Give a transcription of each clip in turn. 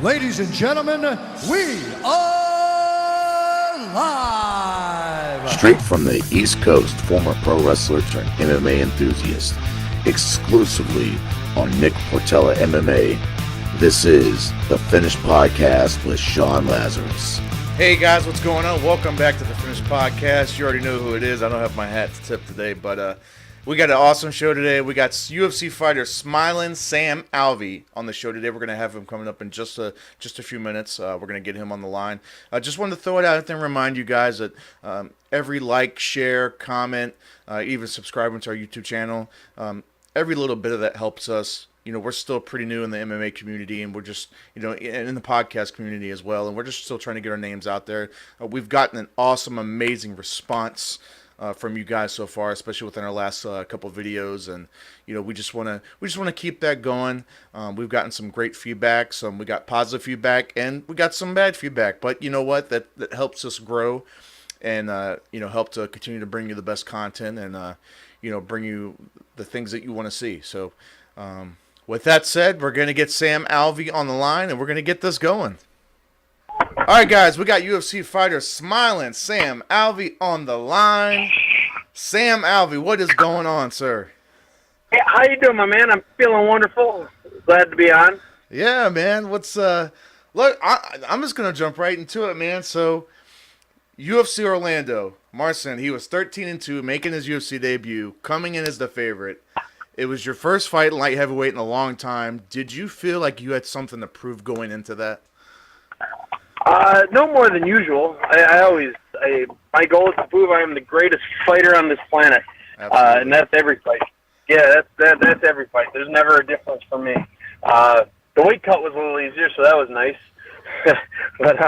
Ladies and gentlemen, we are live! Straight from the East Coast, former pro wrestler turned MMA enthusiast, exclusively on Nick Portella MMA, this is the Finished Podcast with Sean Lazarus. Hey guys, what's going on? Welcome back to the Finished Podcast. You already know who it is. I don't have my hat to tip today, but we got an awesome show today. We got UFC fighter SmileN Sam Alvey on the show today. We're going to have him coming up in just a few minutes. We're going to get him on the line. I just wanted to throw it out there and remind you guys that every like, share, comment, even subscribing to our YouTube channel, every little bit of that helps us. You know, we're still pretty new in the MMA community, and we're just, you know, in the podcast community as well, and we're just still trying to get our names out there. We've gotten an awesome, amazing response from you guys so far, especially within our last couple of videos, and you know, we just want to keep that going. We've gotten some great feedback, we got positive feedback, and we got some bad feedback. But you know what? That helps us grow, and you know, help to continue to bring you the best content, and you know, bring you the things that you want to see. So, with that said, we're gonna get Sam Alvey on the line, and we're gonna get this going. All right, guys, we got UFC fighter SmileN Sam Alvey on the line. Sam Alvey, what is going on, sir? Hey, how you doing, my man? I'm feeling wonderful. Glad to be on. Yeah, man. What's look? I'm just gonna jump right into it, man. So, UFC Orlando, Marcin, he was 13-2, making his UFC debut, coming in as the favorite. It was your first fight in light heavyweight in a long time. Did you feel like you had something to prove going into that? No more than usual. My goal is to prove I am the greatest fighter on this planet, and that's every fight. Yeah, that's every fight. There's never a difference for me. The weight cut was a little easier, so that was nice. But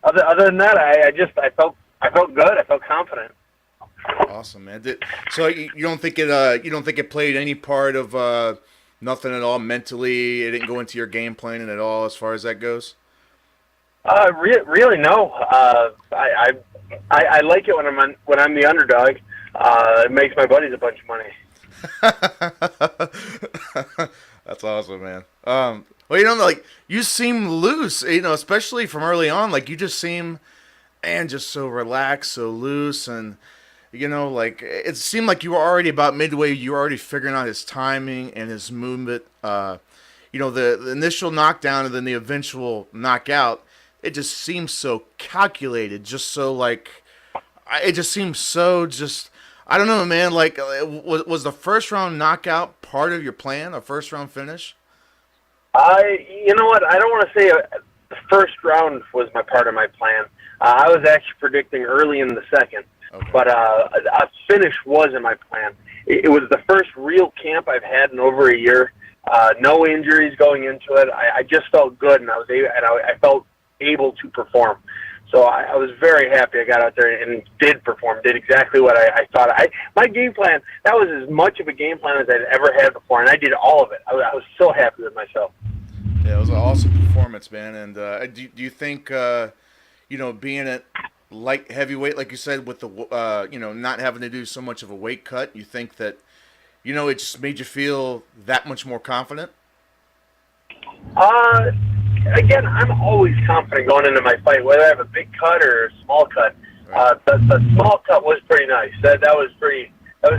other than that, I felt good. I felt confident. Awesome, man. So you don't think it played any part of nothing at all mentally? It didn't go into your game planning at all as far as that goes? Really, no. I like it when I'm the underdog. It makes my buddies a bunch of money. That's awesome, man. Well, you know, like, you seem loose, you know, especially from early on. Like, you just seem, and just so relaxed, so loose, and you know, like, it seemed like you were already about midway. You were already figuring out his timing and his movement. You know, the initial knockdown and then the eventual knockout. It just seems so calculated, just so, like, it just seems so just, I don't know, man, like, was the first round knockout part of your plan, a first round finish? You know what, I don't want to say the first round was part of my plan. I was actually predicting early in the second, okay. But a finish was in my plan. It was the first real camp I've had in over a year, no injuries going into it. I just felt good, and I felt able to perform. So I was very happy I got out there and did perform, did exactly what I thought. My game plan, that was as much of a game plan as I'd ever had before, and I did all of it. I was so happy with myself. Yeah, it was an awesome performance, man. And do you think, you know, being at light heavyweight, like you said, with the, you know, not having to do so much of a weight cut, you think that, you know, it just made you feel that much more confident? Again, I'm always confident going into my fight, whether I have a big cut or a small cut. Right. The small cut was pretty nice. That was the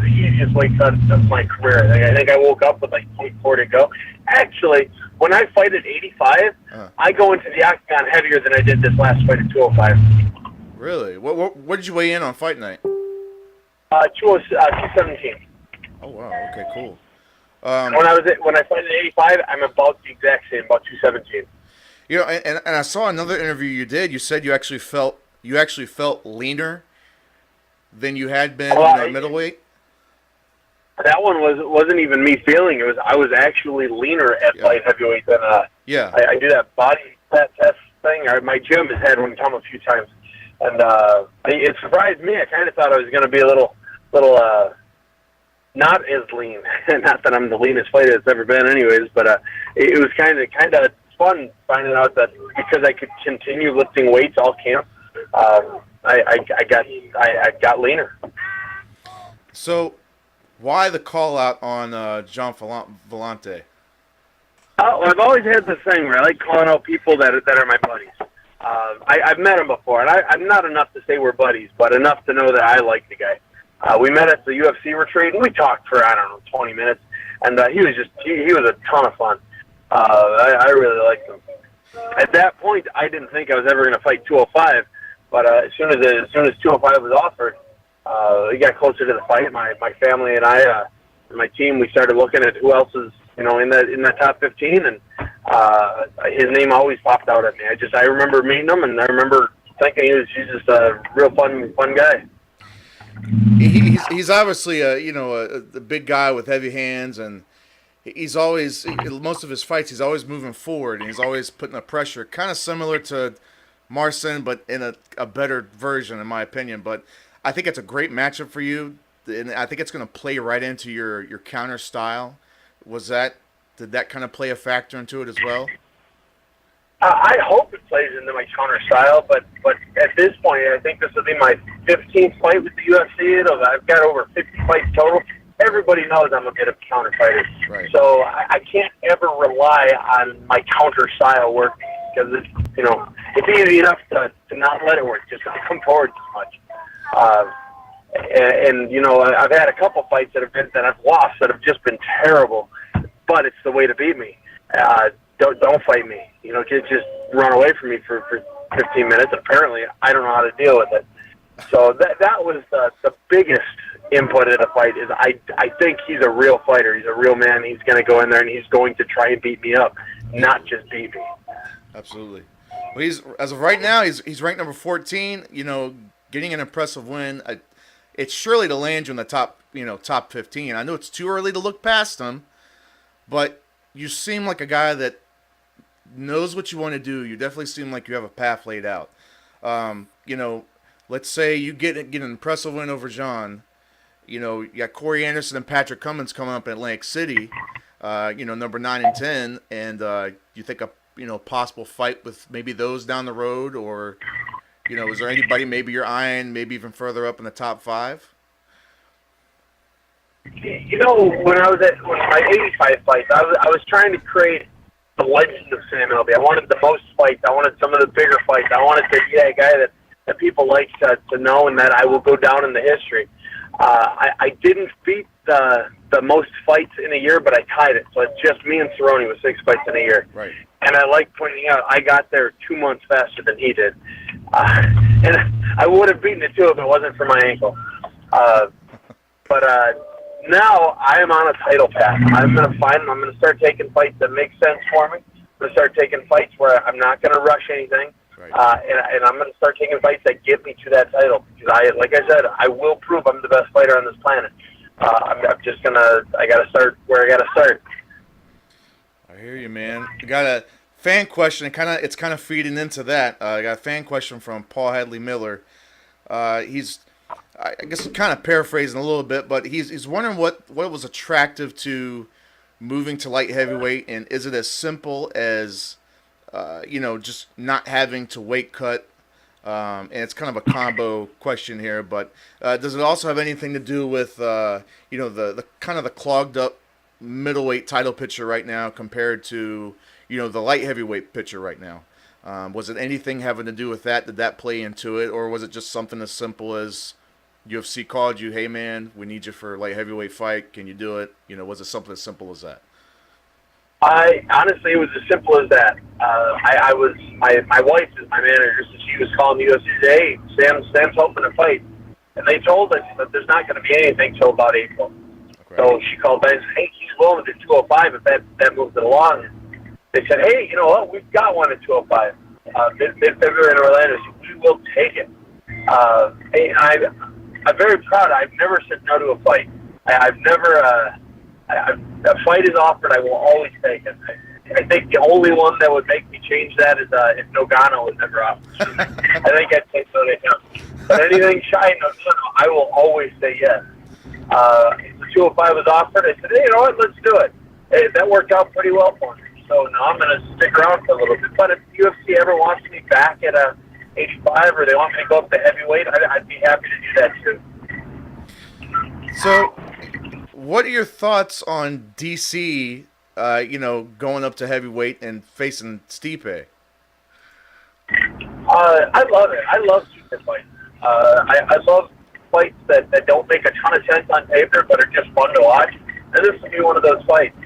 easiest weight cut of my career. I think I woke up with like 24 to go. Actually, when I fight at 85, I go into the octagon heavier than I did this last fight at 205. Really? What did you weigh in on fight night? 217. Oh wow. Okay, cool. When I fight at 85, I'm about the exact same, about 217. You know, and I saw another interview you did. You said you actually felt leaner than you had been in middleweight. That one wasn't even me feeling. I was actually leaner at light heavyweight than yeah. I do that body fat test thing. My gym has had one come a few times, and it surprised me. I kind of thought I was going to be a little not as lean. Not that I'm the leanest fighter that's ever been, anyways. But it was kind of fun finding out that because I could continue lifting weights all camp, I got leaner. So, why the call out on John Vellante? I've always had this thing where I like calling out people that are my buddies. I've met him before, and I'm not enough to say we're buddies, but enough to know that I like the guy. We met at the UFC retreat, and we talked for, 20 minutes, and he was a ton of fun. I really liked him. At that point, I didn't think I was ever going to fight 205, but as soon as 205 was offered, we got closer to the fight. My family and I, and my team, we started looking at who else is in that top 15, and his name always popped out at me. I remember meeting him, and I remember thinking he's just a real fun guy. He's obviously a big guy with heavy hands, and he's always, most of his fights, he's always moving forward, and he's always putting the pressure, kind of similar to Marcin, but in a better version, in my opinion. But I think it's a great matchup for you, and I think it's going to play right into your counter style. Did that kind of play a factor into it as well? I hope it plays into my counter style, but at this point, I think this will be my 15th fight with the UFC. I've got over 50 fights total. Everybody knows I'm a bit of a counter fighter, right. So I can't ever rely on my counter style working, because it's easy enough to not let it work, just not come forward too much. I've had a couple fights that I've lost that have just been terrible, but it's the way to beat me. Don't fight me. Just run away from me for 15 minutes. Apparently, I don't know how to deal with it. So that was the biggest input in a fight. Is I think he's a real fighter. He's a real man. He's going to go in there and he's going to try and beat me up, not just beat me. Absolutely. Well, as of right now, he's ranked number 14. Getting an impressive win. It's surely to land you in the top 15. I know it's too early to look past him, but you seem like a guy that knows what you want to do. You definitely seem like you have a path laid out. Let's say you get an impressive win over Jean. You got Corey Anderson and Patrick Cummins coming up in Atlantic City, number 9 and 10, and you think a possible fight with maybe those down the road, or is there anybody maybe you're eyeing, maybe even further up in the top 5? When I was at my 85 fights, I was trying to create the legend of Sam Alvey. I wanted the most fights. I wanted some of the bigger fights. I wanted to be that guy that people like to know, and that I will go down in the history. I didn't beat the most fights in a year, but I tied it. So it's just me and Cerrone with 6 fights in a year. Right. And I like pointing out, I got there 2 months faster than he did. And I would have beaten it too if it wasn't for my ankle. But now I am on a title path. I'm going to start taking fights that make sense for me. I'm going to start taking fights where I'm not going to rush anything. Right. And I'm going to start taking fights that get me to that title. Because like I said, I will prove I'm the best fighter on this planet. I got to start where I got to start. I hear you, man. I got a fan question. It's kind of feeding into that. I got a fan question from Paul Hadley Miller. He's, I guess, kind of paraphrasing a little bit, but he's wondering what was attractive to moving to light heavyweight, and is it as simple as just not having to weight cut? And it's kind of a combo question here, but does it also have anything to do with the kind of the clogged up middleweight title picture right now compared to the light heavyweight picture right now? Was it anything having to do with that? Did that play into it, or was it just something as simple as UFC called you, hey man, we need you for a light heavyweight fight, can you do it? Was it something as simple as that? Honestly, it was as simple as that. My wife is my manager, so she was calling the UFC, hey, Sam's hoping to fight. And they told us that there's not going to be anything till about April. Okay. So she called back and said, hey, he's willing to do 205 if that moves it along. They said, hey, you know what, we've got one at 205. Mid-February in Orlando, so we will take it. I'm very proud. I've never said no to a fight. I've never, a fight is offered, I will always take it. I think the only one that would make me change that is if Nogano was ever offered. I think I'd say so. But anything shy of Nogano, I will always say yes. If the 205 was offered, I said, hey, you know what, let's do it. Hey, that worked out pretty well for me. So now I'm going to stick around for a little bit. But if UFC ever wants me back at 85, or they want me to go up to heavyweight, I'd be happy to do that too. So, what are your thoughts on DC going up to heavyweight and facing Stipe? I love it. I love super fights. I love fights that don't make a ton of sense on paper, but are just fun to watch. And this will be one of those fights.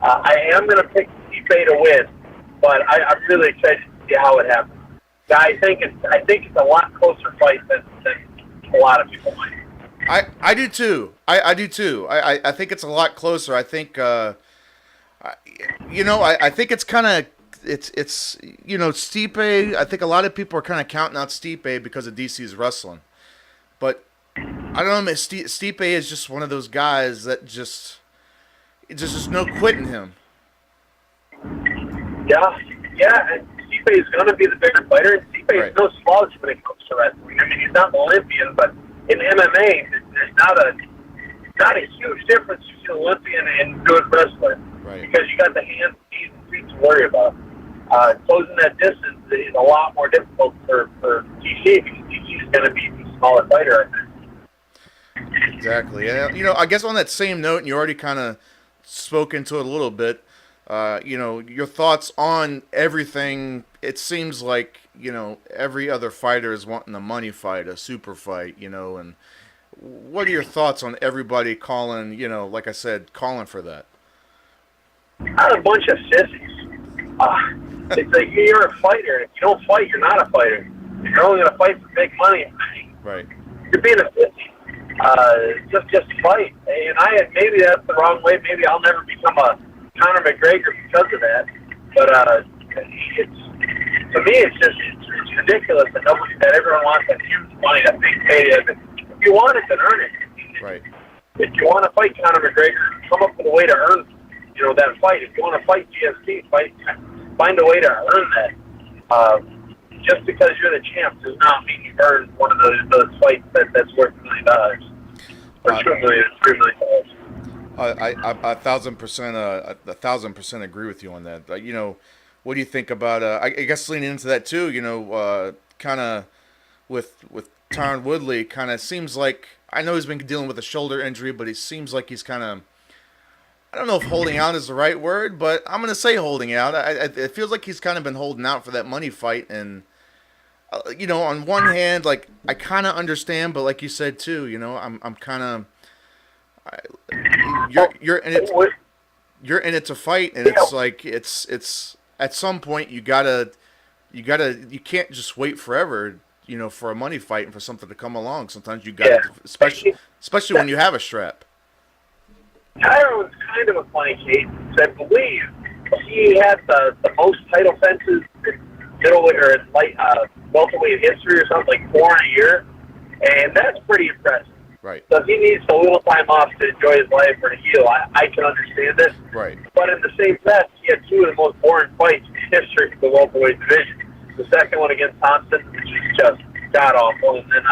I am going to pick Stipe to win, but I'm really excited to see how it happens. I think it's a lot closer fight than a lot of people might. I do too. I do too. I think it's a lot closer. I think I think it's kind of it's Stipe. I think a lot of people are kind of counting out Stipe because of DC's wrestling, but I don't know. Stipe is just one of those guys that just no quitting him. Yeah, and Stipe is going to be the bigger fighter, and Stipe is no slouch when it comes to wrestling. I mean, he's not an Olympian, but in MMA, there's not a huge difference between an Olympian and good wrestler, because you got the hands, knees, and feet to worry about. Closing that distance is a lot more difficult for DC, because DC is going to be the smaller fighter, I think. Exactly. I guess on that same note, and you already kind of spoke into it a little bit, your thoughts on everything. It seems like, every other fighter is wanting a money fight, a super fight, and what are your thoughts on everybody calling, like I said, calling for that? Not a bunch of sissies. It's like, you're a fighter. If you don't fight, you're not a fighter. If you're only going to fight for big money, right, you're being a sissy. Just fight. And maybe that's the wrong way. Maybe I'll never become a Conor McGregor because of that. But to me, it's ridiculous that everyone wants that huge money, that big payday. If you want it, then earn it. Right. If you want to fight Conor McGregor, come up with a way to earn, that fight. If you want to fight GSP, find a way to earn that. Just because you're the champ does not mean you've earned one of those fights that's worth $1 million or $2 million, $3 million. I 1,000% agree with you on that. What do you think about? I guess leaning into that too. Kind of with Tyron Woodley. Kind of seems like, I know he's been dealing with a shoulder injury, but he seems like he's kind of, I don't know if holding out is the right word, but I'm going to say holding out. It feels like he's kind of been holding out for that money fight, and on one hand, like, I kind of understand, but like you said too, I'm kind of, you're in it to fight, and it's like it's at some point you can't just wait forever, for a money fight and for something to come along. Sometimes you got to, especially when you have a strap. Tyron was kind of a funny case. I believe he had the most title fences in middleweight or in light welterweight history, or something like 4 in a year, and that's pretty impressive. Right. So if he needs a little time off to enjoy his life or to heal, I can understand this. Right. But in the same breath, he had 2 of the most boring fights in the history of the welterweight division. The second one against Thompson, which is just god awful, and then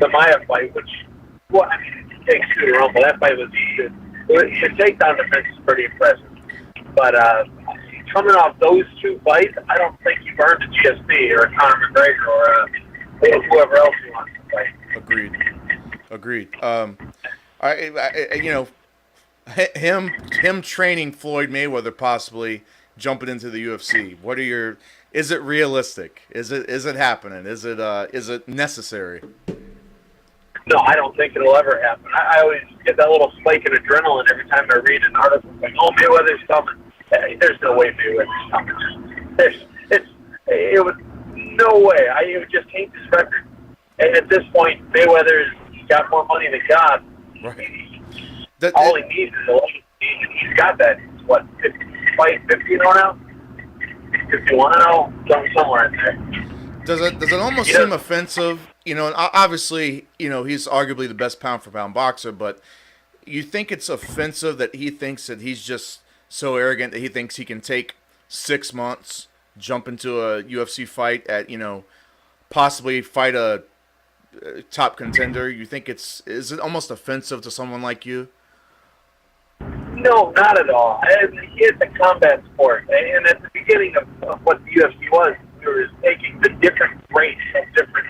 the Maya fight, which, it takes 2 to run, but that fight was easy. His takedown defense is pretty impressive. But coming off those 2 fights, I don't think you've earned a GSP or a Conor McGregor or whoever else you want to fight. Agreed. Him training Floyd Mayweather, possibly jumping into the UFC. Is it realistic? Is it happening? Is it necessary? No, I don't think it'll ever happen. I always get that little spike in adrenaline every time I read an article like, "Oh, Mayweather's coming." Hey, there's no way Mayweather's coming. It would no way. It would just taint his record. And at this point, Mayweather's got more money than God. Right. All he needs is a license, and he's got that. He's, 50 now? 51 somewhere in there. Does it almost seem offensive? And obviously, he's arguably the best pound-for-pound boxer, but you think it's offensive that he thinks that he's just so arrogant that he thinks he can take 6 months, jump into a UFC fight at, possibly fight a top contender? You think is it almost offensive to someone like you? No, not at all. It's a combat sport, and at the beginning of what the UFC was, we were taking the different rates of different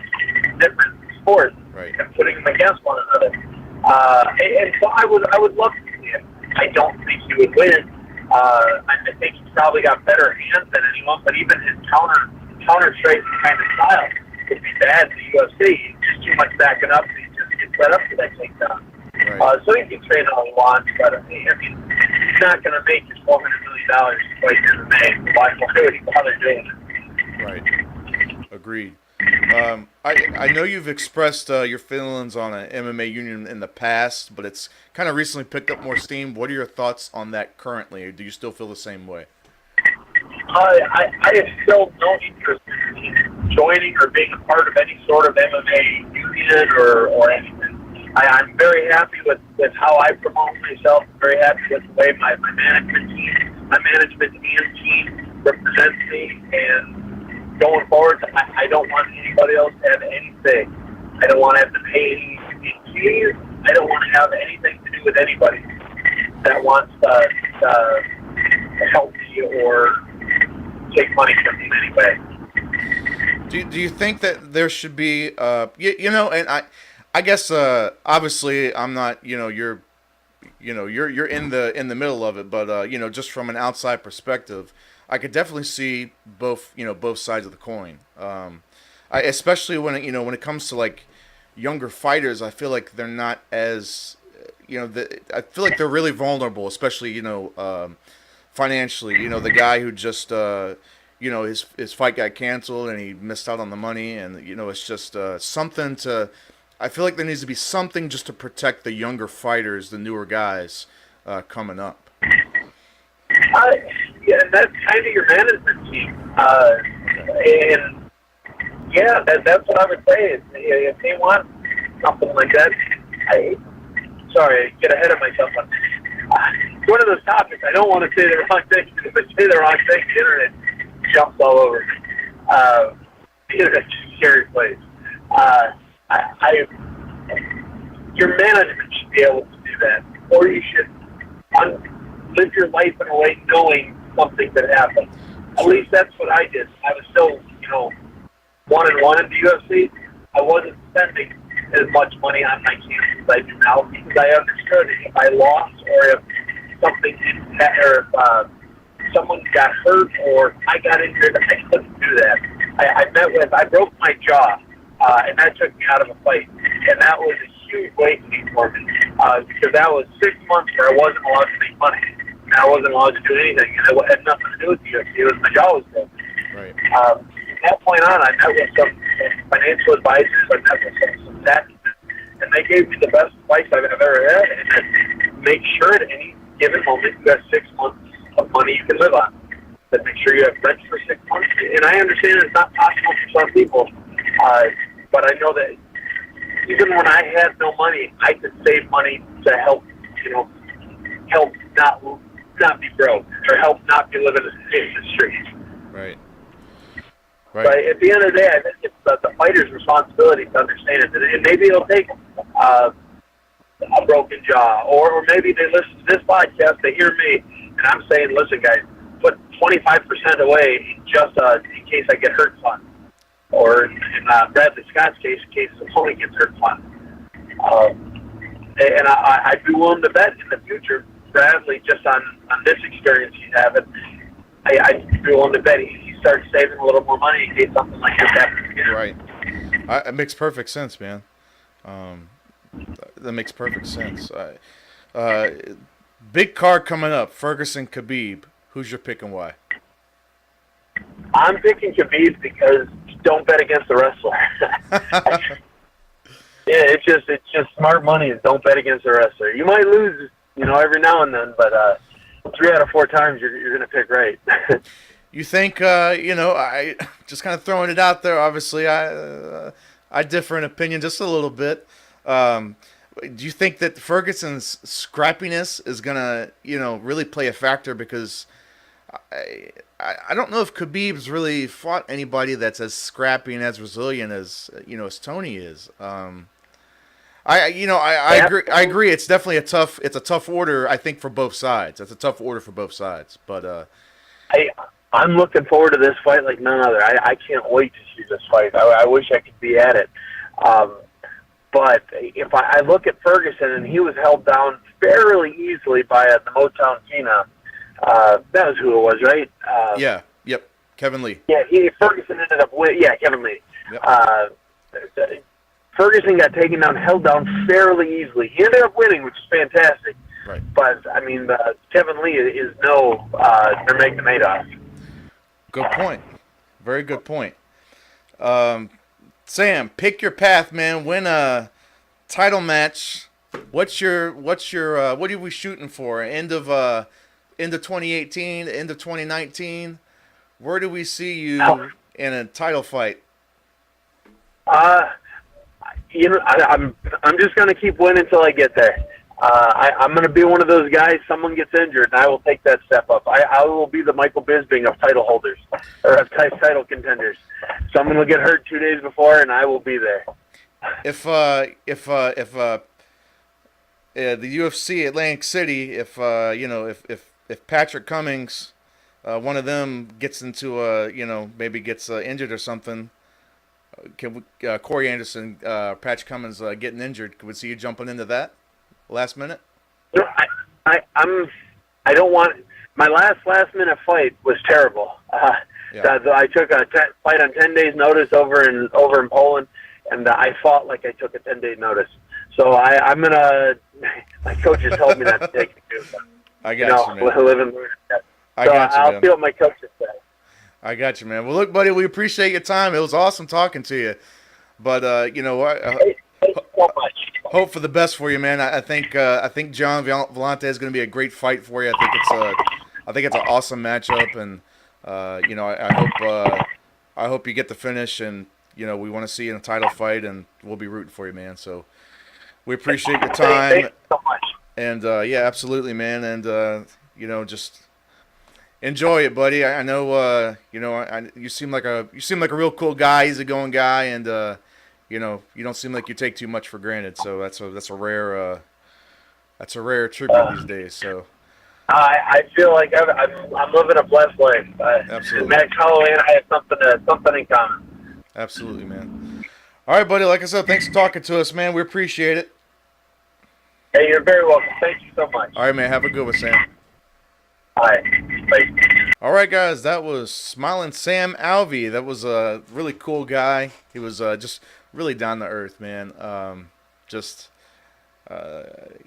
sports, right, and putting them against one another. And so I would love to see it. I don't think he would win, I think he's probably got better hands than anyone, but even his counter strike kind of style would be bad in the UFC. He's just too much backing up, and he just gets set up for that takedown. Right. So he can train all he wants, but I mean, he's not going to make his $400 million to fight MMA. Why would he bother doing it? Right. Agreed. I know you've expressed your feelings on an MMA union in the past, but it's kind of recently picked up more steam. What are your thoughts on that currently, or do you still feel the same way? I have still no interest in joining or being a part of any sort of MMA union or anything. I'm very happy with how I promote myself. I'm very happy with the way my management and team represents me. And going forward, I don't want anybody else to have any say. I don't want to have to pay any fees. I don't want to have anything to do with anybody that wants to help me or take money from me in any way. Do you think that there should be, and I guess obviously I'm not, you're in the middle of it, but just from an outside perspective, I could definitely see both sides of the coin. Especially when it comes to like younger fighters, I feel like they're not as, I feel like they're really vulnerable, especially financially. The guy who just his fight got canceled and he missed out on the money, and it's just something to. I feel like there needs to be something just to protect the younger fighters, the newer guys coming up. Yeah, that's kind of your management team. And yeah, that's what I would say. If they want something like that, sorry, I get ahead of myself. It's one of those topics I don't want to say the wrong thing. If I say the wrong thing, the internet jumps all over me. The internet's a scary place. Your management should be able to do that, or you should live your life in a way knowing something could happen. At least that's what I did. I was still, 1-1 in the UFC. I wasn't spending as much money on my camp as I do now because I understood if I lost or if something didn't happen, or if someone got hurt or I got injured, I couldn't do that. I broke my jaw. And that took me out of a fight. And that was a huge awakening for me. Because that was 6 months where I wasn't allowed to make money. And I wasn't allowed to do anything. And it had nothing to do with the UFC. It was my jaw was broken. Right. From that point on, I met with some financial advisors. I met with some tactics. And they gave me the best advice I've ever had. And that's make sure at any given moment you have 6 months of money you can live on. Then make sure you have rent for 6 months. And I understand it's not possible for some people. But I know that even when I had no money, I could save money to help, help not be broke or help not be living in the streets. Right. But at the end of the day, I think it's the fighter's responsibility to understand it. And maybe it'll take a broken jaw, or maybe they listen to this podcast, they hear me, and I'm saying, listen, guys, put 25% away just in case I get hurt fund. Or in Bradley Scott's case, in case his opponent gets hurt fund. And I'd be willing to bet in the future, Bradley, just on this experience he's having, I'd be willing to bet he starts saving a little more money in case something like this happens again. Right. It makes perfect sense, man. That makes perfect sense. Big card coming up, Ferguson, Khabib. Who's your pick and why? I'm picking Khabib because don't bet against the wrestler. Yeah, it's just smart money. Don't bet against the wrestler. You might lose, every now and then, but 3 out of 4 times you're going to pick right. You think, I just kind of throwing it out there. Obviously, I differ in opinion just a little bit. Do you think that Ferguson's scrappiness is going to, really play a factor? Because I don't know if Khabib's really fought anybody that's as scrappy and as resilient as as Tony is. I agree. I agree. It's definitely a tough order. I think for both sides. It's a tough order for both sides. But I'm looking forward to this fight like none other. I can't wait to see this fight. I wish I could be at it. But if I look at Ferguson, and he was held down fairly easily by the Motown Phenom. That was who it was, right? Yeah. Yep. Kevin Lee. Yeah, Ferguson ended up winning. Yeah, Kevin Lee. Yep. Ferguson got taken down, held down fairly easily. He ended up winning, which is fantastic. Right. But, I mean, Kevin Lee is no Nurmagomedov. Good point. Very good point. Sam, pick your path, man. Win a title match. What are we shooting for? End of 2018, end of 2019. Where do we see you in a title fight? You know, I'm just gonna keep winning until I get there. I'm gonna be one of those guys. Someone gets injured, and I will take that step up. I will be the Michael Bisping of title holders or of title contenders. Someone will get hurt 2 days before, and I will be there. If the UFC Atlantic City, if Patrick Cummings, one of them gets into maybe gets injured or something, can we, Corey Anderson, Patrick Cummings getting injured, could we see you jumping into that last minute? You know, I don't want my last minute fight was terrible. I took a fight on 10 days notice over in Poland, and I fought like I took a 10-day notice. So I'm gonna. My coaches told me not to take it too. I got you, man. Live and learn. I got you, man. I'll see what my coaches say. I got you, man. Well, look, buddy, we appreciate your time. It was awesome talking to you. But you know what? Thank you so much. Hope for the best for you, man. I think John Vellante is going to be a great fight for you. I think it's an awesome matchup, and you know, I hope you get the finish, and you know, we want to see you in a title fight, and we'll be rooting for you, man. So we appreciate your time. Thank you so much. And yeah, absolutely, man. And you know, just enjoy it, buddy. I know you know, you seem like a real cool guy, easygoing guy, and you know, you don't seem like you take too much for granted. So that's a rare tribute these days. So I feel like I'm living a blessed life. Absolutely. Max Holloway and I have something in common. Absolutely, man. All right, buddy. Like I said, thanks for talking to us, man. We appreciate it. Hey, you're very welcome. Thank you so much. All right, man. Have a good one, Sam. All right. Bye. All right, guys. That was SmileN Sam Alvey. That was a really cool guy. He was just really down to earth, man.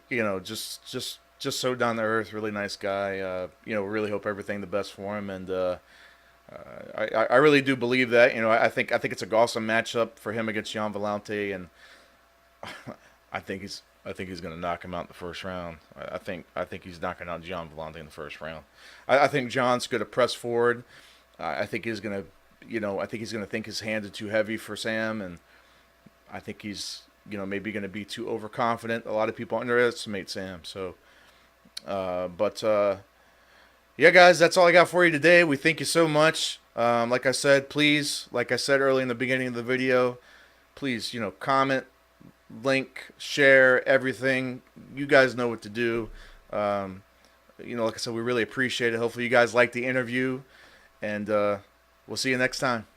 You know, just so down to earth. Really nice guy. You know, really hope everything the best for him, and I really do believe that. You know, I think it's a awesome matchup for him against Jan Vellante, and I think he's going to knock him out in the first round. I think he's knocking out Jan Vellante in the first round. I think John's going to press forward. I think he's going to think his hands are too heavy for Sam, and I think he's, you know, maybe going to be too overconfident. A lot of people underestimate Sam. So, yeah, guys, that's all I got for you today. We thank you so much. Like I said, please, like I said early in the beginning of the video, please, you know, comment, link, share, everything. You guys know what to do. You know, like I said, we really appreciate it. Hopefully you guys like the interview, and we'll see you next time.